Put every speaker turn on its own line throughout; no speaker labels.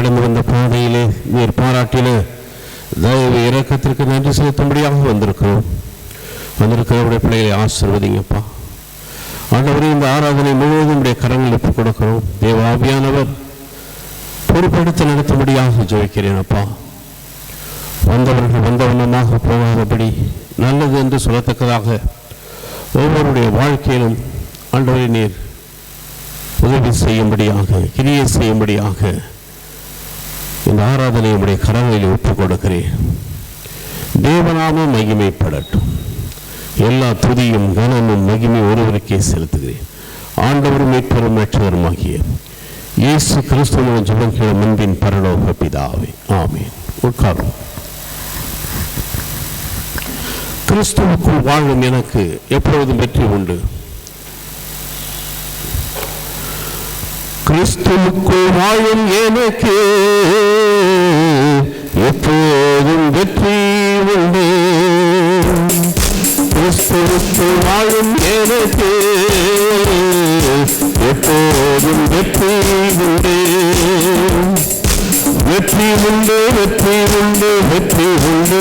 கடந்து வந்த பாதையிலே நீர் பாராட்டின தயவு இரக்கத்திற்கு நன்றி செலுத்தும்படியாக வந்திருக்கிறவருடைய பிள்ளைகளை ஆசீர்வதிங்கப்பா. ஆண்டவரே, இந்த ஆராதனை முழுவதும் உடைய கரங்கள் ஒப்புக் கொடுக்கிறோம். தேவ ஆவியானவர் பொறுப்படுத்த நடத்தும்படியாக ஜெபிக்கிறேன் அப்பா. வந்தவர்கள் வந்தவண்ணமாக போகாதபடி நல்லது என்று சொல்லத்தக்கதாக ஒவ்வொருடைய வாழ்க்கையிலும் ஆண்டவரே நீர் உதவி செய்யும்படியாக, கிரியை செய்யும்படியாக இந்த ஆராதனை உடைய கரங்களில் ஒப்புக் கொடுக்கிறேன். தேவநாமம் மகிமைப்படட்டும். எல்லா துதியும் கனமும் மகிமை ஒருவருக்கே செலுத்துகிறேன். ஆண்டவரும் மீட்பரும் ரட்சகருமாகிய இயேசு கிறிஸ்துவின் ஜெபம் கேளும் அன்பின் பரலோக பிதாவே, ஆமென். உட்காரும். கிறிஸ்துவுக்குள் வாழும் எனக்கு எப்பொழுதும் வெற்றி உண்டு. கிறிஸ்துவுக்குள் வாழும் எனக்கு எப்போதும் வெற்றி உண்டு. கிறிஸ்துவுக்குள் வாழும் எனக்கு எப்போதும் வெற்றி உண்டு. வெற்றி உண்டு, வெற்றி உண்டு, வெற்றி உண்டு,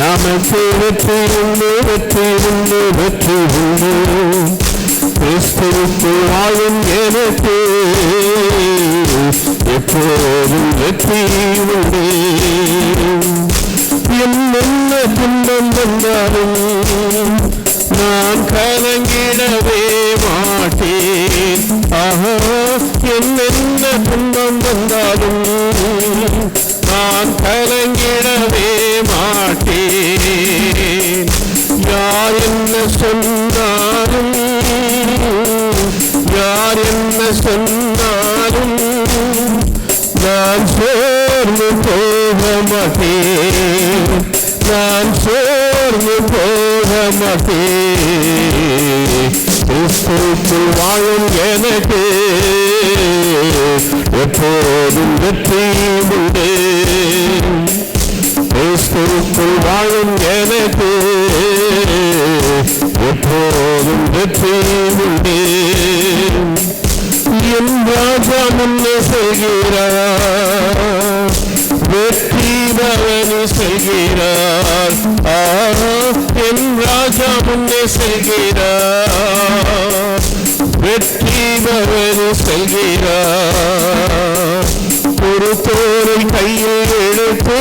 நமக்கு வெற்றி உண்டு, வெற்றி உண்டு, வெற்றி உண்டு. கிறிஸ்துவுக்குள் வாழும் எனக்கு எப்போதும் வெற்றி உண்டு. என்னென்ன துன்பம் வந்தாலும் நான் கலங்கிடவே மாட்டேன். ஆஹா, என்னென்ன துன்பம் வந்தாலும் நான் கலங்கிடவே மாட்டேன். யார் என்ன சொன்னாலும், யார் என்ன சொன்னாலும் நான் சோர்ந்து போக மாட்டேன். நான் சோர்ந்து போக மாட்டேன். கிறிஸ்துவுக்குள் வாழும் எனக்கு எப்போதும் வெற்றி உண்டு. கிறிஸ்துவுக்குள் வாழும் எனக்கு எப்போதும் வெற்றி உண்டு. என் ராஜா முன்னே செல்கிறார், வெற்றி பவனி செல்கிறார். என் ராஜா முன்னே செல்கிறார், வெற்றி பவனி செல்கிறார். ஒரு தோரை கையில் எடுத்து,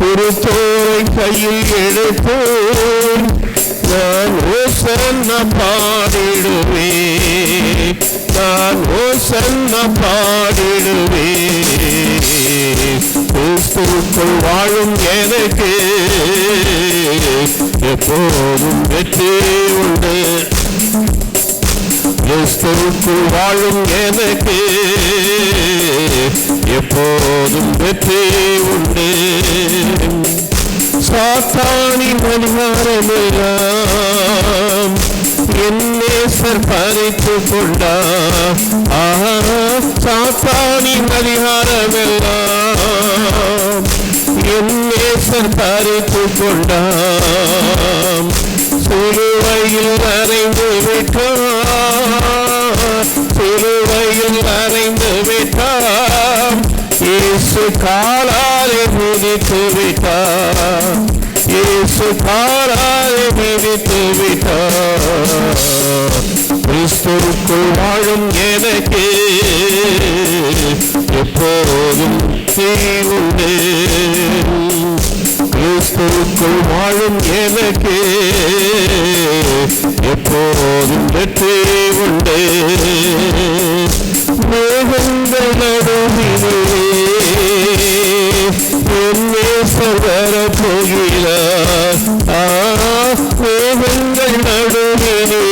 ஒரு தோரை கையில் எடுத்து நான் ஓசன்னா பாடிடுவேன். நான் ஓசன்னா பாடிடுவேன். கிறிஸ்துவுக்குள் வாழும் எனக்கு எப்போதும் வெற்றி உண்டு. கிறிஸ்துவுக்குள் வாழும் எனக்கு எப்போதும் வெற்றி உண்டு. சாத்தானின் அதிகாரமெல்லாம் என் நேசர் பறித்து கொண்டார். சாத்தானின் அதிகாரமெல்லாம் என் நேசர் பறித்து கொண்டார். சிலுவையில் அறைந்து விட்டார், சிலுவையில் அறைந்து விட்டார். இயேசு காலாலே மிதித்து விட்டார், இயேசு காலாலே மிதித்து விட்டார். கிறிஸ்துவுக்குள் வாழும் எனக்கு எப்போதும் உண்டு. கிறிஸ்துவுக்குள் வாழும் எனக்கு எப்போதும் வெற்றி உண்டு. மேகங்கள் நடுவிலே என் நேசர் வரப்போகிறார். மேகங்கள் நடுவிலே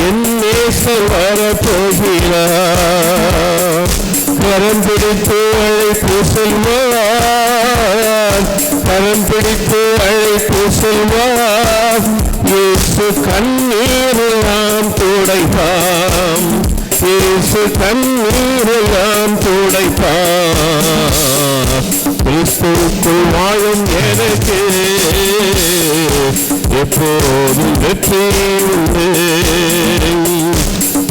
என் நேசர் வரப்போகிறார். கரம் பிடித்து அழைத்து செல்வார், கரம் பிடித்து அழைத்து செல்வார். இயேசு கண்ணீரெல்லாம் துடைப்பாம், இயேசு கண்ணீரெல்லாம் துடைப்பார். கிறிஸ்துவுக்குள் வாழும் எனக்கு எப்போதும் வெற்றி உண்டு.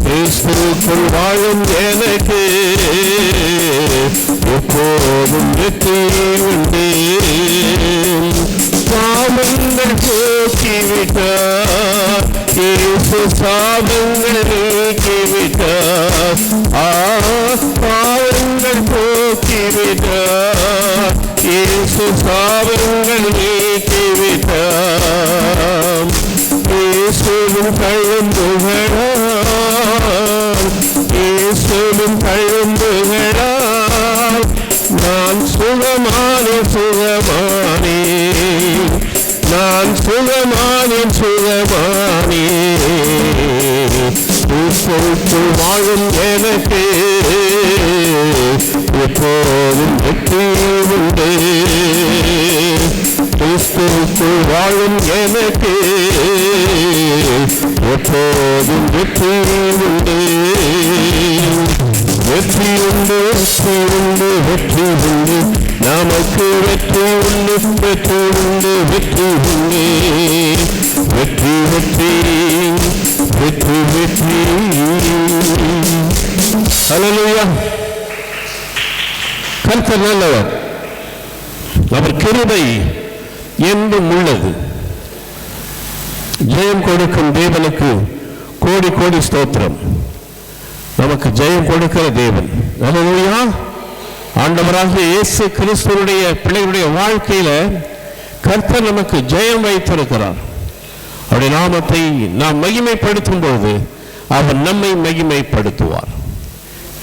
கிறிஸ்துவுக்குள் வாழும் எனக்கு எப்போதும் வெற்றி உண்டு. பாவங்கள் போக்கிவிட்டார் இயேசு, சாபங்கள் நீக்கிவிட்டார். பாவங்கள் போக்கிவிட்டார் இயேசு, சாபங்கள் நீக்கிவிட்டார். இயேசுவின் தழும்புகளால், இயேசுவின் தழும்புகளால் நான் சுகமானேன், சுகமானேன், நான் சுகமானேன், சுகமானேன். கிறிஸ்துவுக்குள் வாழும் எனக்கு எப்போதும் வெற்றி உண்டு. கிறிஸ்துவுக்குள் வாழும் எனக்கு எப்போதும் வெற்றி உண்டு. வெற்றி உண்டு, வெற்றி உண்டு, வெற்றி உண்டு, நமக்கு வெற்றி உண்டு, வெற்றி உண்டு, வெற்றி உண்டு, வெற்றி வெற்றி வெற்றி வெற்றி. ஹல்லேலூயா. கர்த்தர் நல்லவர், அவர் கிருபை என்றும் உள்ளது. ஜெயம் கொடுக்கும் தேவனுக்கு கோடி கோடி ஸ்தோத்திரம். நமக்கு ஜெயம் கொடுக்கிற தேவன். ஹல்லேலூயா. ஆண்டவராகிய இயேசு கிறிஸ்துவுடைய பிள்ளைகளுடைய வாழ்க்கையில கர்த்தர் நமக்கு ஜெயம் வைத்திருக்கிறார். அவருடைய நாமத்தை நாம் மகிமைப்படுத்தும் போது அவர் நம்மை மகிமைப்படுத்துவார்.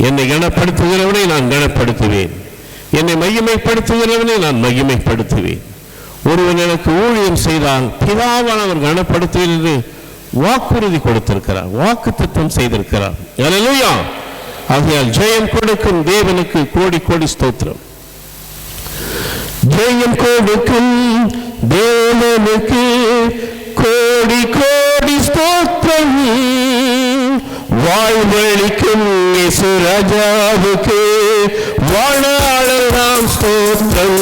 என்னை கனப்படுத்துகிறவனை நான் கனப்படுத்துவேன், என்னை மகிமைப்படுத்துகிறவனை நான் மகிமைப்படுத்துவேன். ஒருவன் எனக்கு ஊழியம் செய்தால் பிதாவானவர் கனப்படுத்துவேன் என்று வாக்குறுதி கொடுத்திருக்கிறார், வாக்குத்தத்தம் செய்திருக்கிறார். ஹல்லேலூயா. ஆகையால் ஜெயம் கொடுக்கும் தேவனுக்கு கோடி கோடி ஸ்தோத்திரம். ஜெயம் கொடுக்கும் தேவனுக்கு கோடி கோடி ஸ்தோத்திரம். வாழ்வழிக்கும் இயேசு ராஜாவுக்கு வாழாளெல்லாம் ஸ்தோத்திரம்.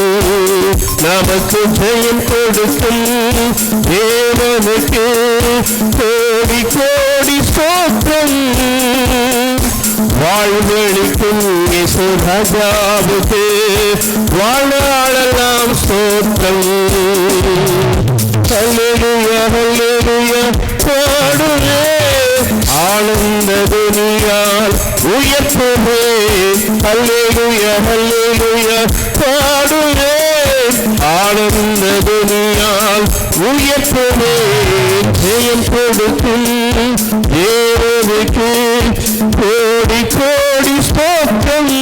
நமக்கு ஜெயம் கொடுக்கும் தேவனுக்கு கோடி கோடி ஸ்தோத்திரம். வாழ்வழிக்கும் இயேசு ராஜாவுக்கு வாழாளெல்லாம் ஸ்தோத்திரம். ஹல்லேலூயா, ஹல்லேலூயா பாடுவே, ஆனந்த துனியால் உயர்த்துவே. ஹல்லேலூயா, ஹல்லேலூயா பாடுவே, ஆனந்த துனியால் உயர்த்துவே. ஜெயம் கொடுக்கும் தேவனுக்கு கோடி கோடி ஸ்தோத்திரம்.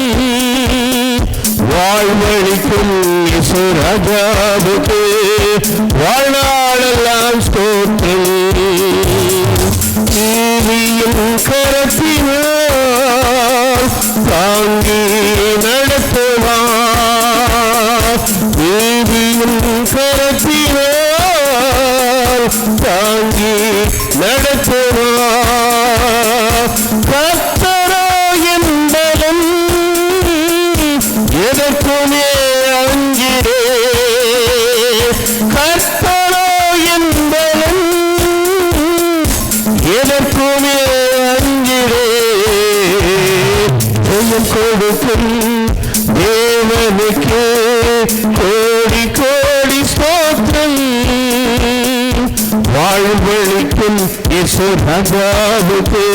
வாழ்வழிக்கும் இயேசு ராஜாவுக்கு வாழ்நாளெல்லாம் ஸ்தோத்திரம். நீதியின் கரத்தினால் தாங்கி நடத்துவார். நீதியின் கரத்தினால் தாங்கி நடத்துவார். கர்த்தரோ என்பதும் எதற்குமே அஞ்சிரே. கர்த்தரோ என்பதும் எதற்குமே அஞ்சிரே. ஜெயம் கொடுக்கும் தேவனுக்கு கோடி கோடி ஸ்தோத்திரம். வாழ்வழிக்கும் இயேசு ராஜாவுக்கு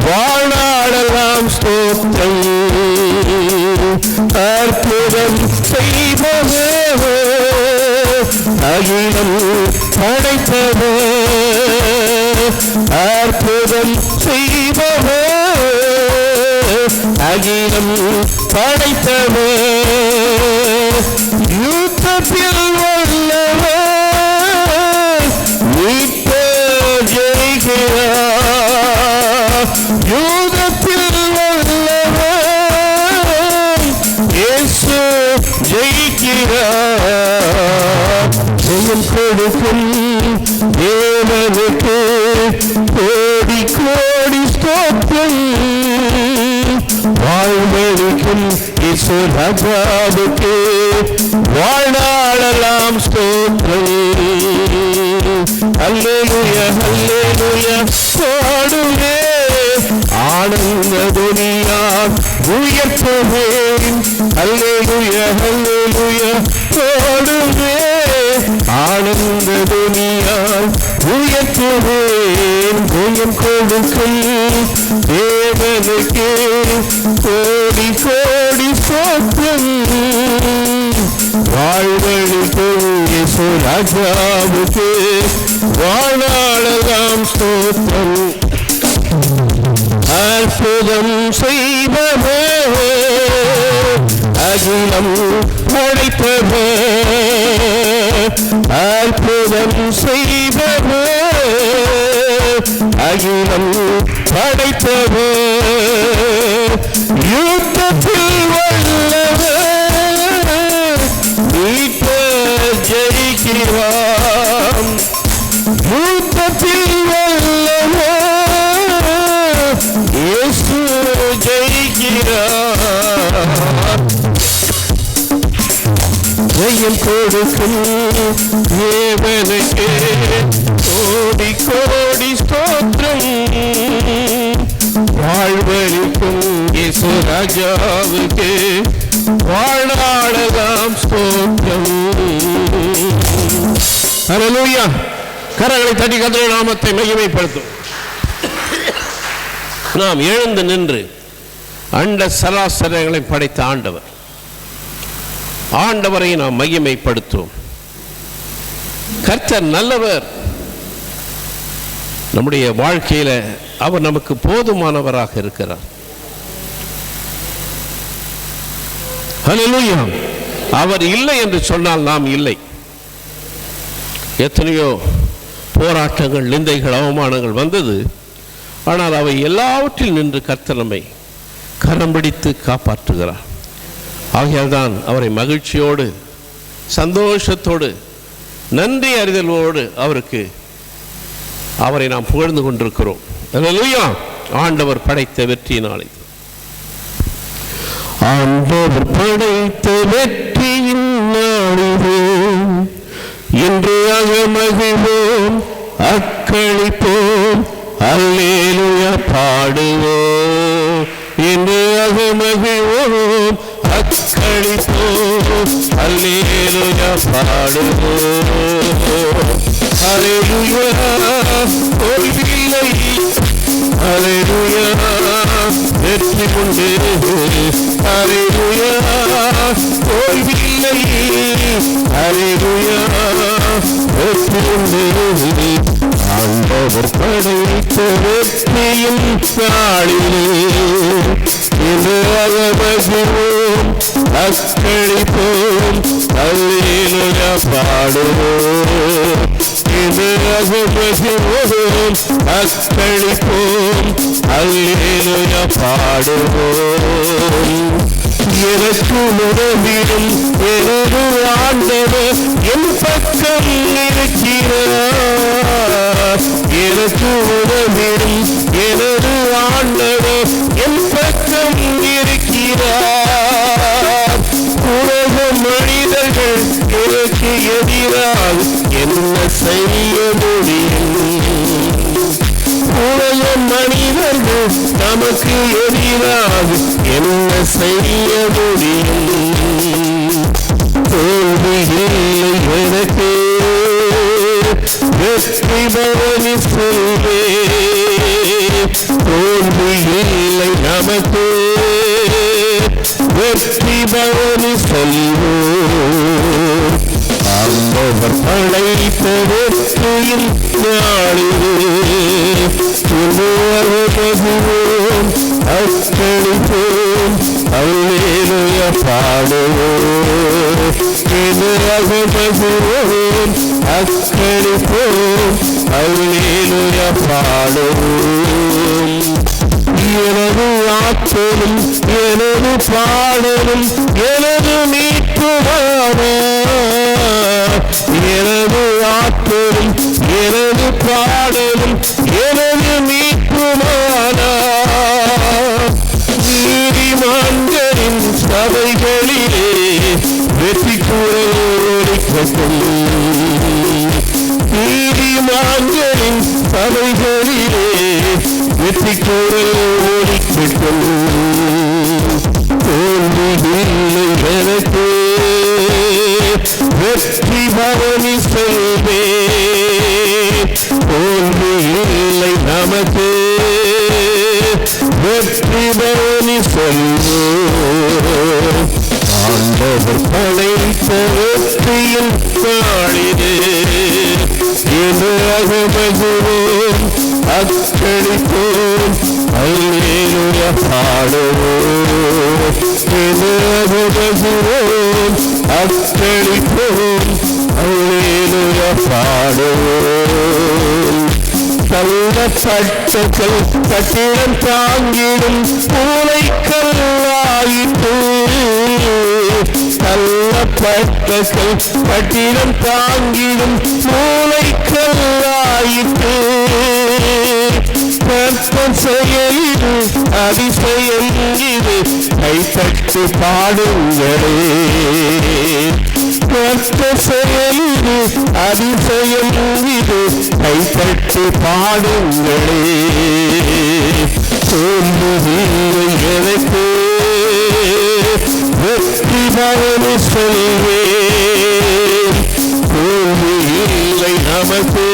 வாழ்நாளெல்லாம் ஸ்தோத்திரம். அற்புதம் செய்பவர், அகிலம் படைத்தவர். அற்புதம் செய்பவர், அகிலம் படைத்தவர். யுத்தத்தில் வல்லவர், மீட்பர் ஜெயிக்கிறார். யுத்தத்தில் வல்லவர், இயேசு ஜெயிக்கிறார். ஜெயம் கொடுக்கும் தேவனுக்கு கோடி கோடி ஸ்தோத்திரம். வாழ்வழிக்கும் இயேசு ராஜாவுக்கு வாழ்நாளெல்லாம் ஸ்தோத்திரம். அல்லேலூயா, அல்லேலூயா பாடுவே, ஆனந்த துனியால் உயர்த்துவேன். அல்லேலூயா அல்லேலூயா பாடுவேன். ஆனந்த துனியால் உயர்த்துவேன். உயம் கொடுக்கும் தேவனுக்கே கோடி கோடி சோத்திரம். வாழ்வழிக்கும் இயேசு ராஜாவுக்கு வாழலாம் ஸ்தோத்திரம். அற்புதம் செய்பவர், அகிலம் படைத்தவர். அற்புதம் செய்பவர், அகிலம் படைத்தவர். யுத்தத்தில் வல்லவர், மீட்ப ஜெயிக்கிறார். யுத்தத்தில் வல்லவர், இயேசு ஜெயிக்கிறார். ஜெயம் கொடுக்கும் தேவனுக்கே கோடி கோடி ஸ்தோத்திரம். வாழ்வழிக்கும் இயேசு ராஜாவுக்கு வாழலாம் ஸ்தோத்திரம். ஹல்லேலூயா. கரங்களை தட்டி கர்த்தருடைய நாமத்தை மகிமைப்படுத்தும். நாம் எழுந்து நின்று அண்ட சராசரங்களை படைத்த ஆண்டவரை நாம் மகிமைப்படுத்தும். கர்த்தர் நல்லவர். நம்முடைய வாழ்க்கையில அவர் நமக்கு போதுமானவராக இருக்கிறார். ஹல்லேலூயா. அவர் இல்லை என்று சொன்னால் நாம் இல்லை. எத்தனையோ போராட்டங்கள், நிந்தைகள், அவமானங்கள் வந்தது. ஆனால் அவை எல்லாவற்றில் நின்று கர்த்தர் நம்மை கரம் பிடித்து காப்பாற்றுகிறார். ஆகையால் தான் அவரை மகிழ்ச்சியோடு, சந்தோஷத்தோடு, நன்றி அறிதலோடு அவரை நாம் புகழ்ந்து கொண்டிருக்கிறோம். அல்லேலூயா. ஆண்டவர் படைத்த வெற்றியினாலே, ஆண்டவர் படைத்த வெற்றியின் நாளிலே இன்று அகமகிழ்வோம், அக்களிப்போம், அல்லேலூயா பாடுவோம். இன்று அகமகிழ்வோம், அக்களிப்போம், அல்லேலூயா பாடுவோம். அல்லேலூயா தோல்வியில்லை, அல்லேலூயா வெற்றி உண்டு. அல்லேலூயா தோல்வியில்லை, அல்லேலூயா வெற்றி உண்டு. ஆண்டவர் படைத்த வெற்றியின் நாளிலே இன்று அகமகிழ்வோம், அக்களிப்போம், அல்லேலூயா பாடுவோம். இன்று அகமகிழ்வோம், அக்களிப்போம், அல்லேலூயா பாடுவோம். எனக்கு உதவிடும் எனது ஆண்டவர் என் பக்கம் இருக்கிறார். எனக்கு உதவிடும் எனது ஆண்டவர் என் பக்கம் இருக்கிறார். உலக மனிதர்கள் எனக்கு எதிராக என்ன செய்ய முடியும்? உலக மனிதர்கள் நமக்கு எதிராக என்ன செய்ய முடியும்? தோல்வி இல்லை எனக்கு, வெற்றி பவனி சொல்வே. தோல்வி இல்லை நமக்கு, வெற்றி பவனி சொல்வோம். ஆண்டவர் படைத்த வெற்றியின் நாளிலே அகமகிழ்வோம், அக்களிப்போம், அல்லேலூயா பாடுவோம். இது அகமகிழ்வோம், அக்களிப்போம், அல்லேலூயா பாடுவோம். எனது ஆற்றலும் எனது பாடலும் எனது மீட்புமானார். எனது ஆற்றலும் எனது பாடலும் எனது மீட்புமானார். நீதிமான்களின் சபைகளிலே வெற்றி குரல் ஒலிக்கட்டும். நீதிமான்களின் சபைகளிலே வெற்றி குரல் ஒலிக்கட்டும். வெற்றி பவனி செல்வோம். ஆண்டவர் படைத்த வெற்றியின் நாளிலே இது அகமகுவோம், அக்களிப்போம், அல்லேலூயா பாடுவோம். இது அகமகுவோம், அக்களிப்போம், அல்லேலூயா பாடுவோம். தள்ளப்பட்ட கட்டிடம் தாங்கிடும் பூனைக்கல்லாயிற்று. தள்ளப்பட்ட கட்டிடம் தாங்கிடும் மூளைக்கல்லாயிற்று. கர்த்தர் செயலில் அதிசயம் இது, கைத்தட்டு பாடுங்களே. கர்த்தர் செயலில் அதிசயம் இது, கைத்தட்டு பாடுங்களே. தோல்வியில்லை எனக்கு, வெற்றி பவனி செல்வேன். தோல்வியில்லை நமக்கு,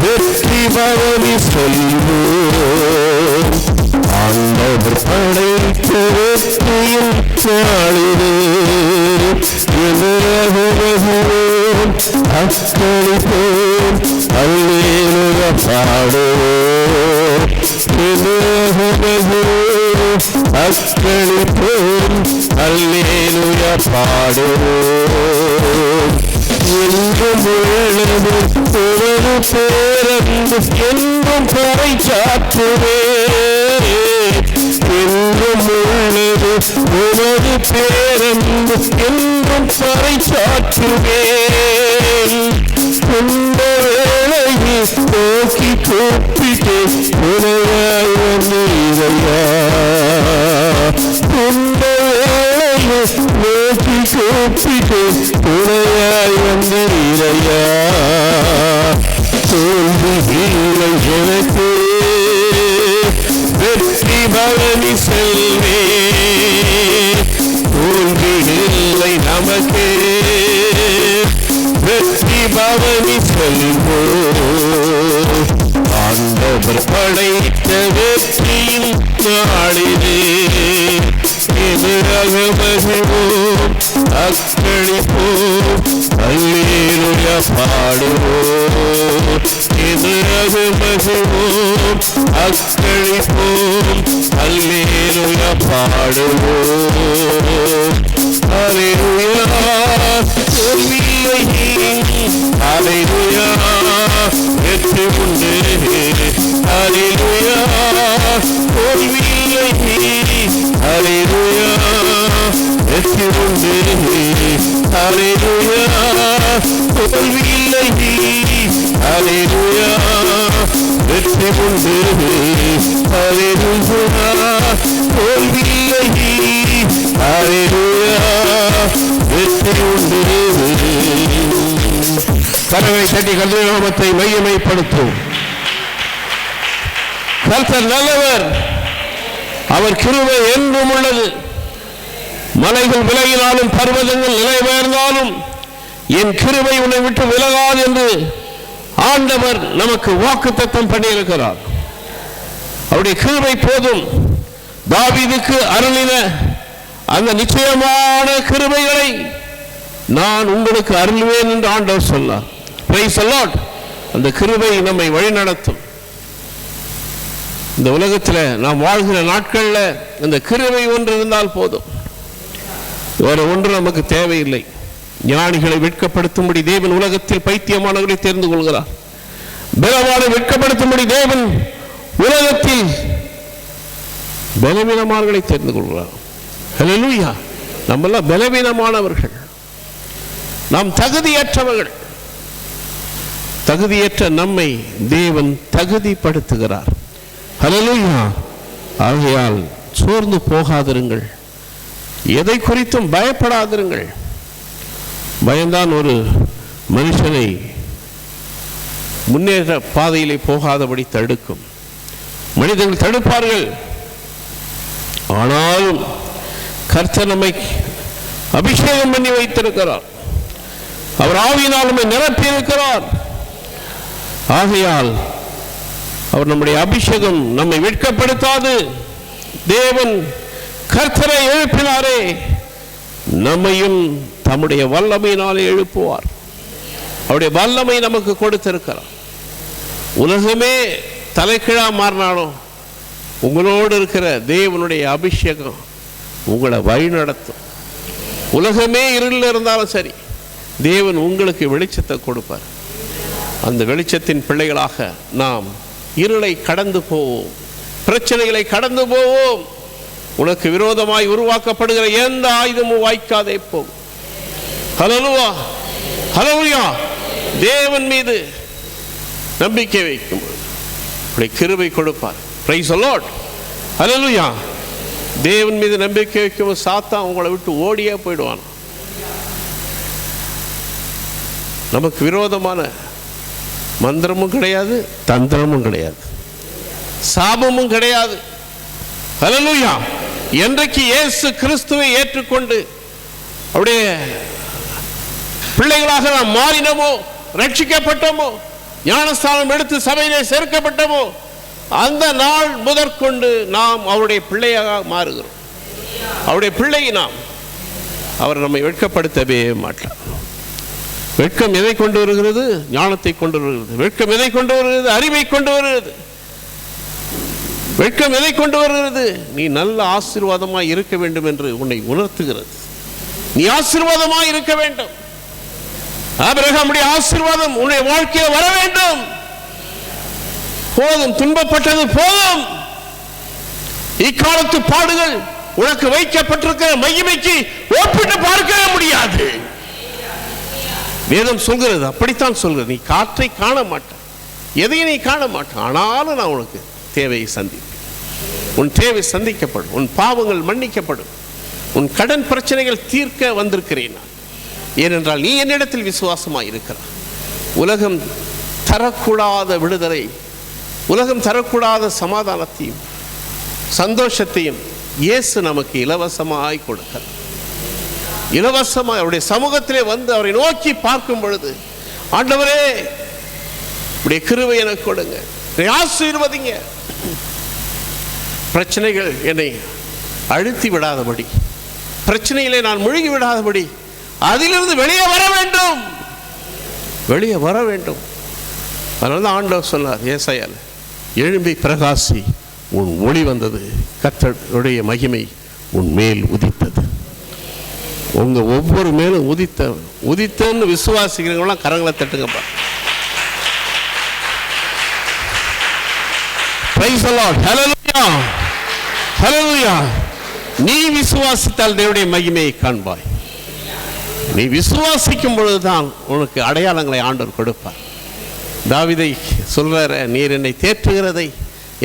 வெற்றி பவனி செல்வோம். ஆண்டவர் படைத்த வெற்றியின் நாளிலே எதிரகுவோம், அக்களிப்போம், அல்லேலூயா பாடுவோம். எதிரகுவோம், அக்களிப்போம், அல்லேலூயா பாடுவோம். என்றும் உள்ளது ஒரு பேரன்பு, என்றும் பறைசாற்றுவே. என்றும் உள்ளது உனது பேரன்பு, என்றும் பறைசாற்றுவேன். இந்த வேளையில் நோக்கி கூப்பிட்டு உரையாய நீரையா. இந்த வேளையில் நோக்கி கூப்பிட்டு உரையாய நீரையா. தோல்வி இல்லை எனக்கு, வெற்றி பவனி செல்வேன். தோல்வி இல்லை நமக்கு, வெற்றி பவனி செல்வோம். ஆண்டவர் படைத்த வெற்றியின் நாளிலே எதிரகமகுவோம், அக்களிப்போம், அல்லேலூயா பாடுவோம். எதிரகமகுவோம், அக்களிப்போம், அல்லேலூயா பாடுவோம். அல்லேலூயா தோல்வியில்லை, அல்லேலூயா வெற்றி உண்டு. அல்லேலூயா தோல்வியில்லை, அல்லேலூயா வெற்றி உண்டு. அல்லேலூயா தோல்வியில்லை, அல்லேலூயா வெற்றி உண்டு. அல்லேலூயா தோல்வியில்லை, அல்லேலூயா வெற்றி உண்டு. கரங்களை தட்டி கர்த்தருடைய நாமத்தை மகிமைப்படுத்தும். கர்த்தர் நல்லவர், அவர் கிருபை என்றும் உள்ளது. மலைகள் விலகினாலும் பர்வதங்கள் நிலை பெயர்ந்தாலும் என் கிருபை உன்னை விட்டு விலகாது என்று ஆண்டவர் நமக்கு வாக்குத்தத்தம் பண்ணியிருக்கிறார். அவருடைய கிருபை போதும். தாவீதுக்கு அருளின அந்த நிச்சயமான கிருபைகளை நான் உங்களுக்கு அருள்வேன் என்று ஆண்டவர் சொன்னார். Praise the Lord. அந்த கிருபை நம்மை வழிநடத்தும். இந்த உலகத்தில் நாம் வாழ்கிற நாட்களில் இந்த கிருபை ஒன்று இருந்தால் போதும், வேறு ஒன்று நமக்கு தேவையில்லை. ஞானிகளை வெட்கப்படுத்தும்படி தேவன் உலகத்தில் பைத்தியமானவர்களை தேர்ந்து கொள்கிறார். பலவானை வெட்கப்படுத்தும்படி தேவன் உலகத்தில் பலவீனமானவர்களை தேர்ந்து கொள்கிறார். ஹல்லேலூயா. நம்மெல்லாம் பலவீனமானவர்கள், நாம் தகுதியற்றவர்கள். தகுதியற்ற நம்மை தேவன் தகுதிப்படுத்துகிறார். ஹல்லேலூயா. ஆகையால் சோர்ந்து போகாதிருங்கள், எதை குறித்தும் பயப்படாதிருங்கள். பயம்தான் ஒரு மனுஷனை முன்னேற்ற பாதையிலே போகாதபடி தடுக்கும். மனிதர்கள் தடுப்பார்கள், ஆனாலும் கர்த்தர் நம்மை அபிஷேகம் பண்ணி வைத்திருக்கிறார். அவர் ஆவியினால் நம்மை நிரப்பி இருக்கிறார். ஆகையால் அவர் நம்முடைய அபிஷேகம் நம்மை வெட்கப்படுத்தாது. தேவன் கர்த்தரை எழுப்பினாரே, நம்மையும் தம்முடைய வல்லமையினாலே எழுப்புவார். அவருடைய வல்லமை நமக்கு கொடுத்திருக்கிறார். உலகமே தலைகீழா மாறினாலும் உங்களோடு இருக்கிற தேவனுடைய அபிஷேகம் உங்களை வழி நடத்தும். உலகமே இருளில் இருந்தாலும் சரி, தேவன் உங்களுக்கு வெளிச்சத்தை கொடுப்பார். அந்த வெளிச்சத்தின் பிள்ளைகளாக நாம் இருளை கடந்து போவோம், பிரச்சனைகளை கடந்து போவோம். உனக்கு விரோதமாய் உருவாக்கப்படுகிற எந்த ஆயுதமும் வாய்க்காதே போகும். ஹல்லேலூயா, ஹல்லேலூயா. தேவன் மீது நம்பிக்கை வைக்கும் கிருபை கொடுப்பார். பிரைஸ் தி லார்ட், ஹல்லேலூயா. தேவன் மீது நம்பிக்கை வைக்கும் சாத்தான் உங்களை விட்டு ஓடியே போயிடுவான். நமக்கு விரோதமான மந்திரமும் கிடையாது, தந்திரமும் கிடையாது, சாபமும் கிடையாது. ஹல்லேலூயா. என்றைக்கு இயேசு கிறிஸ்துவை ஏற்றுக்கொண்டு அவருடைய பிள்ளைகளாக நாம் மாறினமோ, ரட்சிக்கப்பட்டோமோ, ஞானஸ்தானம் எடுத்து சபையிலே சேர்க்கப்பட்டோமோ, அந்த நாள் முதற்கொண்டு நாம் அவருடைய பிள்ளையாக மாறுகிறோம். அவருடைய பிள்ளை நாம். அவர் நம்மை வெட்கப்படுத்தவே மாட்டார். வெட்கம் எதை கொண்டு வருகிறது? ஞானத்தை கொண்டு வருகிறது. வெட்கம் எதை கொண்டு வருகிறது? அறிவை கொண்டு வருகிறது. வெட்கம் எதை கொண்டு வருகிறது? நீ நல்ல ஆசீர்வாதமாய் இருக்க வேண்டும் என்று உன்னை உணர்த்துகிறது. நீ ஆசீர்வாதமாய் இருக்க வேண்டும். ஆபிரகாமுடைய ஆசீர்வாதம் உன்னுடைய வாழ்க்கையில் வர வேண்டும். போதும், துன்பப்பட்டது போதும். இக்காலத்து பாடுகள் உனக்கு வைக்கப்பட்டிருக்கிற மகிமைக்கு ஒப்பிட்டு பார்க்கவே முடியாது. வேதம் சொல்கிறது, அப்படித்தான் சொல்கிறது. நீ காற்றை காண மாட்டாய், எதையும் நீ காண மாட்டாய். ஆனாலும் நான் உனக்கு தேவையை சந்திப்பேன். உன் தேவை சந்திக்கப்படும், உன் பாவங்கள் மன்னிக்கப்படும், உன் கடன் பிரச்சனைகள் தீர்க்க வந்திருக்கிறேன் நான். ஏனென்றால் நீ என்னிடத்தில் விசுவாசமாக இருக்கிறாய். உலகம் தரக்கூடாத விடுதலை, உலகம் தரக்கூடாத சமாதானத்தையும் சந்தோஷத்தையும் இயேசு நமக்கு இலவசமாய் கொடுக்கிறார். இலவசமாக அவருடைய சமூகத்திலே வந்து அவரை நோக்கி பார்க்கும் பொழுது, ஆண்டவரே உடைய கிருபை எனக்கு கொடுங்க, ஆசீர்வதிங்க, பிரச்சனைகள் என்னை அழுத்தி விடாதபடி, பிரச்சனைகளை நான் முழுகி விடாதபடி, அதிலிருந்து வெளியே வர வேண்டும், வெளியே வர வேண்டும். அதனால தான் ஆண்டவர் சொன்னார் ஏசாயால், எழும்பி பிரகாசி, உன் ஒளி வந்தது, கர்த்தருடைய மகிமை உன் மேல் உதித்தது. உங்க ஒவ்வொரு மேலும் உதித்தன்னு விசுவாசிக்கிறவங்களாம் கரங்களை தட்டுங்கப்பா. Praise the Lord. Hallelujah. Hallelujah. நீ விசுவாசித்தால் தேவனுடைய மகிமையை காண்பாய். நீ விசுவாசிக்கும் பொழுதுதான் உனக்கு அடையாளங்களை ஆண்டவர் கொடுப்பார். தாவீதை சொல்றாரு, நீர் என்னை தேற்றுகிறதை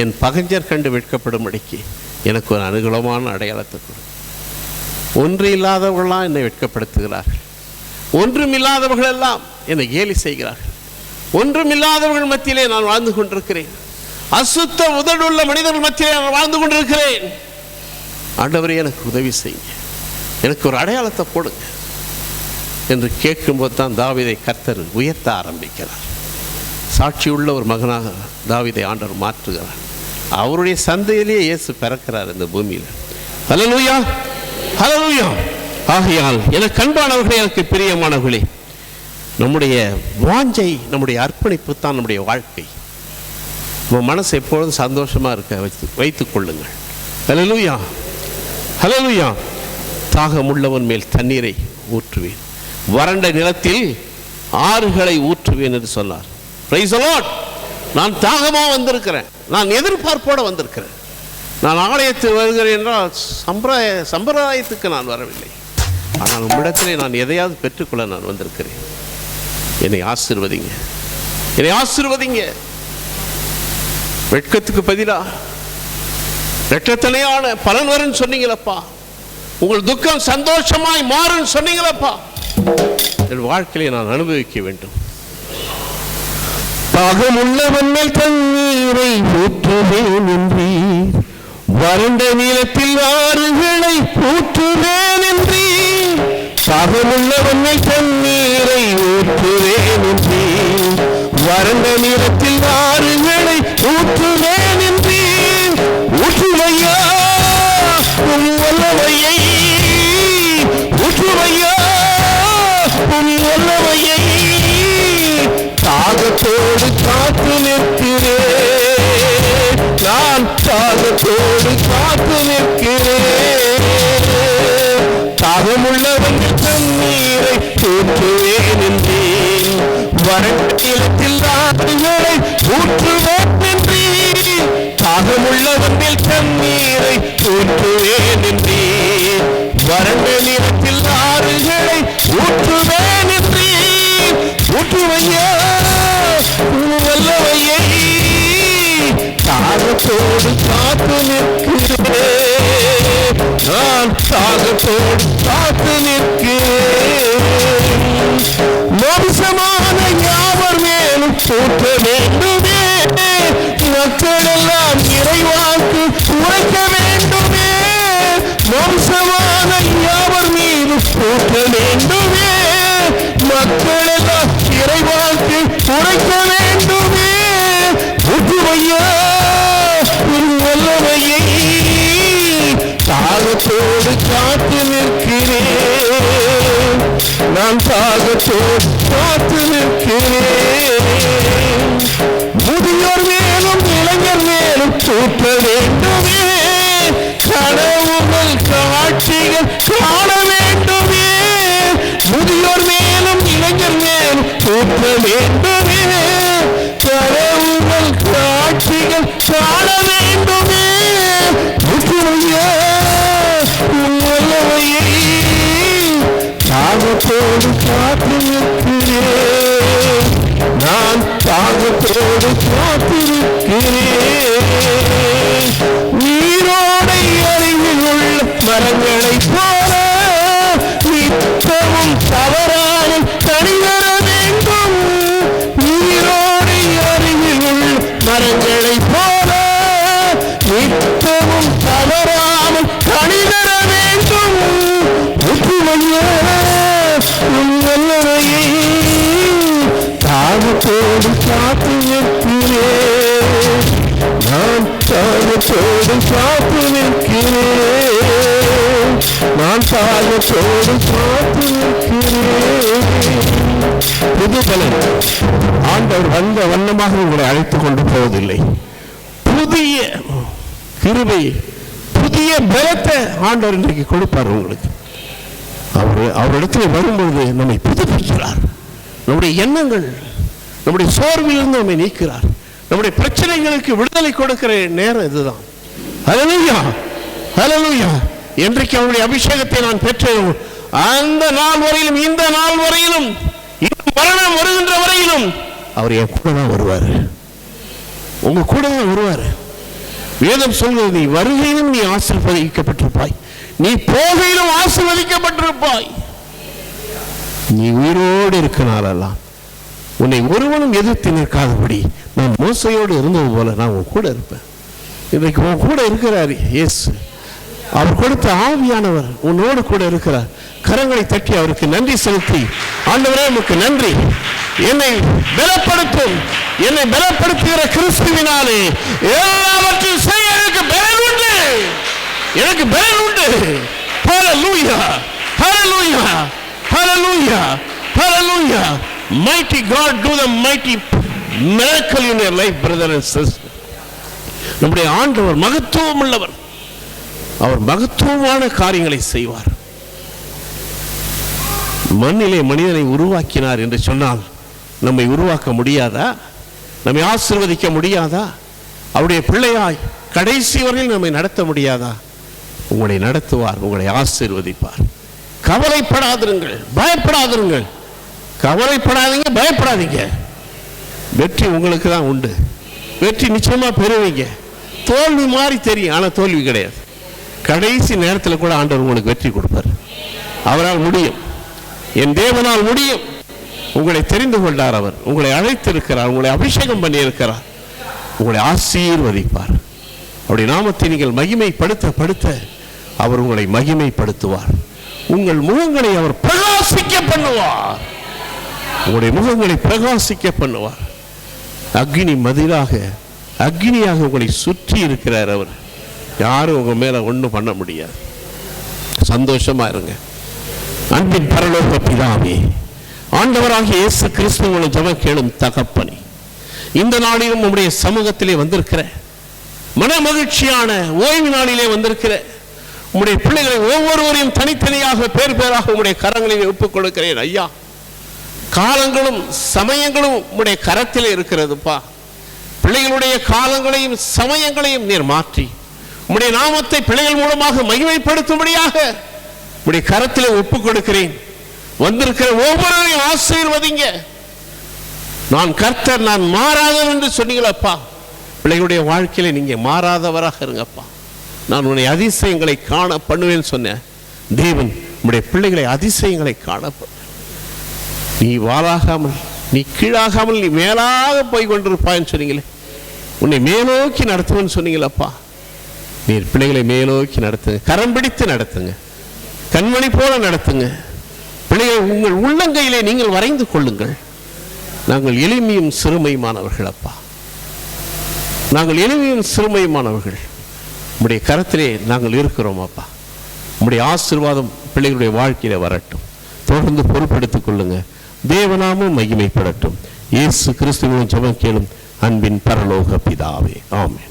என் பகைஞர் கண்டு வெட்கப்படும்படிக்கு எனக்கு ஒரு அனுகூலமான அடையாளத்தை கொடு. ஒன்று இல்லாதவர்களெல்லாம் என்னை வெட்கப்படுத்துகிறார்கள், ஒன்றும் இல்லாதவர்கள் எல்லாம் என்னை கேலி செய்கிறார்கள், ஒன்றும் இல்லாதவர்கள் மத்தியிலே நான் வாழ்ந்து கொண்டிருக்கிறேன், அசுத்த உதடுள்ள மனிதர்கள் மத்தியிலே நான் வாழ்ந்து கொண்டிருக்கிறேன். ஆண்டவரே எனக்கு உதவி செய்யுங்க, எனக்கு ஒரு அடையாளத்தை போடுங்க என்று கேட்கும்போது தான் தாவீதை கர்த்தர் உயர்த்த ஆரம்பிக்கிறார். சாட்சியுள்ள ஒரு மகனாக தாவீதை ஆண்டவர் மாற்றுகிறார். அவருடைய சந்தையிலேயே இயேசு பிறக்கிறார் இந்த பூமியில். ஹல்லேலூயா, ஹல்லேலூயா. ஆகையால் எனக்கு அன்பானவர்களே, எனக்கு பிரியமானவர்களே, நம்முடைய வாஞ்சை, நம்முடைய அர்ப்பணிப்பு தான் நம்முடைய வாழ்க்கை. நம்ம மனசை எப்பொழுதும் சந்தோஷமாக இருக்க வைத்துக் கொள்ளுங்கள். ஹல்லேலூயா, ஹல்லேலூயா. தாகமுள்ளவன் மேல் தண்ணீரை ஊற்றுவேன், வறண்ட நிலத்தில் ஆறுகளை ஊற்றுவேன் என்று சொன்னார். Praise the Lord. நான் தாகமாக வந்திருக்கிறேன், நான் எதிர்பார்ப்போடு வந்திருக்கிறேன். நான் ஆலயத்தில் வருகிறேன் என்றால் சம்பிரதாயத்துக்கு நான் வரவில்லை, ஆனால் உம்மிடத்திலே நான் எதையாவது பெற்றுக்கொள்ள நான் வந்திருக்கிறேன். என்னை ஆசீர்வதிங்க, என்னை ஆசீர்வதிங்க. வெட்கத்துக்கு பதிலாக இரட்டத்தனையான பலன் வரும்னு சொன்னீங்களப்பா, உங்கள் துக்கம் சந்தோஷமாய் மாறும் சொன்னீங்களப்பா. என் வாழ்க்கையை நான் அனுபவிக்க வேண்டும். தாகமுள்ளவன் மேல் தண்ணீரை ஊற்றுவேன் என்றீர், வறண்ட நிலத்தில் ஆறுகளை ஊற்றுவேன் என்றீர். தாகமுள்ளவன் மேல் தண்ணீரை ஊற்றுவேன் என்றீர், வறண்ட நிலத்தில் ஆறுகளை ஊற்றுவேன் என்றேன். ஊற்றுமையா உன் வல்லமையை, ஊற்றுமையா உன் வல்லமையை. தாகத்தோடு காத்து நிற்கிறேன், நான் தாகத்தோடு காத்து நிற்கிறேன். தாகமுள்ளவன் தண்ணீரை ஊற்றுவேன் என்றேன். வறண்ட நிலத்தில் ஆறுகளை ஊற்றுவேன் என்றேன். தாகமுள்ளவன் தண்ணீரை ஊற்றுவேன் என்றேன். வறண்ட நிலத்தில் ஆறுகளை ஊற்றுவேன் என்றேன். ஊற்றுவையா வல்லமையை. தாகத்தோடு காத்து நிற்கிறேன், நான் தாகத்தோடு காத்து நிற்கிறேன். மோசமான யாவர் மேலும் ஊற்ற வேண்டுமே, மக்கள் எல்லாம் இறைவாக்கு உரைக்க வேண்டுமே. மோசமான யாவர் மீதும் ஊற்ற வேண்டுமே, மக்கள் எல்லாம் இறைவாக்கு உரைக்க வேண்டுமே. ஊற்றுமையா உன் வல்லமையை. தாகத்தோடு காத்து நிற்கிறேன், நான் தாகத்தோடு காத்து நிற்கிறேன். முதியோர் மேலும் இளைஞர் மேலும் ஊற்ற வேண்டுமே, கனவுகள் காட்சிகள் காண வேண்டுமே. முதியோர் மேலும் இளைஞர் மேலும் ஊற்ற வேண்டுமே, கனவுகள் காட்சிகள் காண வேண்டுமே. ஊற்றுமையா உன் வல்லமையை. தாகத்தோடு காத்து நிற்கிறேன், நான் தாகத்தோடு காத்து நிற்கிறேன். நீரோடை அருகில் உள்ள மரங்களைப் போல நித்தமும் தவறாமல் கனி தர வேண்டும். நீரோடை அருகில் உள்ள மரங்களைப் போல நித்தமும் தவறாமல் கனி தர வேண்டும். ஊற்றுமையா உன் வல்லமையை. தாகத்தோடு காத்து நிற்கிறேன், நான் தாகத்தோடு காத்து நிற்கிறேன். நான் தாகத்தோடு காத்து நிற்கிறேன். புது பலன் ஆண்டவர் வந்த வண்ணமாக உங்களை அழைத்துக் கொண்டு போவதில்லை. புதிய கிருபை, புதிய பலத்தை ஆண்டவர் இன்றைக்கு கொடுப்பார் உங்களுக்கு. அவரிடத்தில் வரும்பொழுது நம்மை புதுப்பிக்கிறார். நம்முடைய எண்ணங்கள், நம்முடைய சோர்விலிருந்து நம்மை நீக்கிறார். நம்முடைய பிரச்சனைகளுக்கு விடுதலை கொடுக்கிற நேரம் இதுதான். ஹல்லேலூயா, ஹல்லேலூயா. என்றைக்கு அவருடைய அபிஷேகத்தை நான் பெற்றேன், அந்த நாள் வரையிலும், இந்த நாள் வரையிலும், இந்த மரணம் வருகின்ற வரையிலும் அவர் என் கூட தான் வருவார், உங்க கூட தான் வருவார். வேதம் சொல்கிறது, நீ வருகையிலும் நீ ஆசீர்வதிக்கப்பட்டிருப்பாய், நீ போகையிலும் ஆசீர்வதிக்கப்பட்டிருப்பாய். நீ உயிரோடு இருக்க நாளெல்லாம் உன்னை ஒருவனும் எதிர்த்து நிற்காதபடி நான் மோசையோடு இருந்தது போல நான் உன் கூட இருப்பேன். இன்றைக்கு உன் கூட இருக்கிறார் இயேசு. அவர் கொடுத்த ஆவியானவர் உன்னோடு கூட இருக்கிறார். கரங்களை தட்டி அவருக்கு நன்றி செலுத்தி, ஆண்டவரே உமக்கு நன்றி, என்னை பலப்படுத்தும், என்னை பலப்படுத்துகிற கிறிஸ்துவினாலே எல்லாவற்றையும் செய்ய எனக்கு பலன் உண்டு, எனக்கு பலன் உண்டு. ஹல்லேலூயா, ஹல்லேலூயா, ஹல்லேலூயா, ஹல்லேலூயா. Mighty God, do the mighty miracle in your life, brother and sister. நம்முடைய ஆண்டவர் மகத்துவம் உள்ளவர். அவர் மகத்துவமான காரியங்களை செய்வார். மண்ணிலே மனிதனை உருவாக்கினார் என்று சொன்னால் நம்மை உருவாக்க முடியாதா? நம்மை ஆசீர்வதிக்க முடியாதா? அவருடைய பிள்ளையாய் கடைசி வரையில் நம்மை நடத்த முடியாதா? உங்களை நடத்துவார், உங்களை ஆசீர்வதிப்பார். கவலைப்படாதிருங்கள், பயப்படாதிருங்கள். கவலைப்படாதீங்க, பயப்படாதீங்க. வெற்றி உங்களுக்கு தான் உண்டு. வெற்றி நிச்சயமா பெறுவீங்க. தோல்வி மாதிரி தெரியும், ஆனால் தோல்வி கிடையாது. கடைசி நேரத்தில் கூட ஆண்டவர் உங்களுக்கு வெற்றி கொடுப்பார். அவரால் முடியும், என் தேவனால் முடியும். உங்களை தெரிந்து கொண்டார், அவர் உங்களை அழைத்திருக்கிறார், உங்களை அபிஷேகம் பண்ணியிருக்கிறார், உங்களை ஆசீர்வதிப்பார். அவருடைய நாமத்தை நீங்கள் மகிமைப்படுத்த அவர் உங்களை மகிமைப்படுத்துவார். உங்கள் முகங்களை அவர் பிரகாசிக்க பண்ணுவார். உங்களுடைய முகங்களை பிரகாசிக்க பண்ணுவார். அக்னி மதிலாக அக்னியாக உங்களை சுற்றி இருக்கிறார். அவர் யாரும் உங்க மேல ஒன்றும் பண்ண முடியாது. சந்தோஷமா இருங்க. அன்பின் பரலோக பிதாவே, ஆண்டவராகிய இயேசு கிறிஸ்துவை ஜெபம் கேளும் தகப்பனே, இந்த நாளிலும் உம்முடைய சமூகத்திலே வந்திருக்கிற மன மகிழ்ச்சியான ஓய்வு நாளிலே வந்திருக்கிற உம்முடைய பிள்ளைகளை ஒவ்வொருவரையும் தனித்தனியாக பேர் பேராக உம்முடைய கரங்களில் ஒப்புக் கொடுக்கிறேன். ஐயா, காலங்களும் சமயங்களும் உம்முடைய கரத்திலே இருக்கிறதுப்பா. பிள்ளைகளுடைய காலங்களையும் சமயங்களையும் நீர் மாற்றி உம்முடைய நாமத்தை பிள்ளைகள் மூலமாக மகிமைப்படுத்தும்படியாக உம்முடைய கரத்திலே ஒப்புக் கொடுக்கிறேன். வந்திருக்கிற ஒவ்வொருவரையும் ஆசீர்வதிங்க. நான் கர்த்தர், நான் மாறாதவன் என்று சொன்னீங்களப்பா. பிள்ளைகளுடைய வாழ்க்கையில நீங்க மாறாதவராக இருங்கப்பா. நான் உன்னை அதிசயங்களை காண பண்ணுவேன்னு சொன்ன தேவன் உம்முடைய பிள்ளைகளை அதிசயங்களை காண பண்ண. நீ வாழாகாமல், நீ கீழாகாமல், நீ மேலாக போய் கொண்டிருப்பான்னு சொன்னீங்களே, உன்னை மேலோக்கி நடத்துவேன்னு சொன்னீங்களப்பா. நீர் பிள்ளைகளை மேலோக்கி நடத்துங்க, கரம் பிடித்து நடத்துங்க, கண்மணி போல நடத்துங்க. பிள்ளைகளை உங்கள் உள்ளங்கையிலே நீங்கள் வரைந்து கொள்ளுங்கள். நாங்கள் எளிமையும் சிறுமையுமானவர்கள் அப்பா, நாங்கள் எளிமையும் சிறுமையுமானவர்கள். உம்முடைய கரத்திலே நாங்கள் இருக்கிறோம் அப்பா. உம்முடைய ஆசீர்வாதம் பிள்ளைகளுடைய வாழ்க்கையில வரட்டும். தொடர்ந்து பொறுப்பெடுத்துக் கொள்ளுங்க. தேவநாமம் மகிமைப்படட்டும். இயேசு கிறிஸ்துவின் ஜெபம் கேளும் அன்பின் பரலோக பிதாவே, ஆமென்.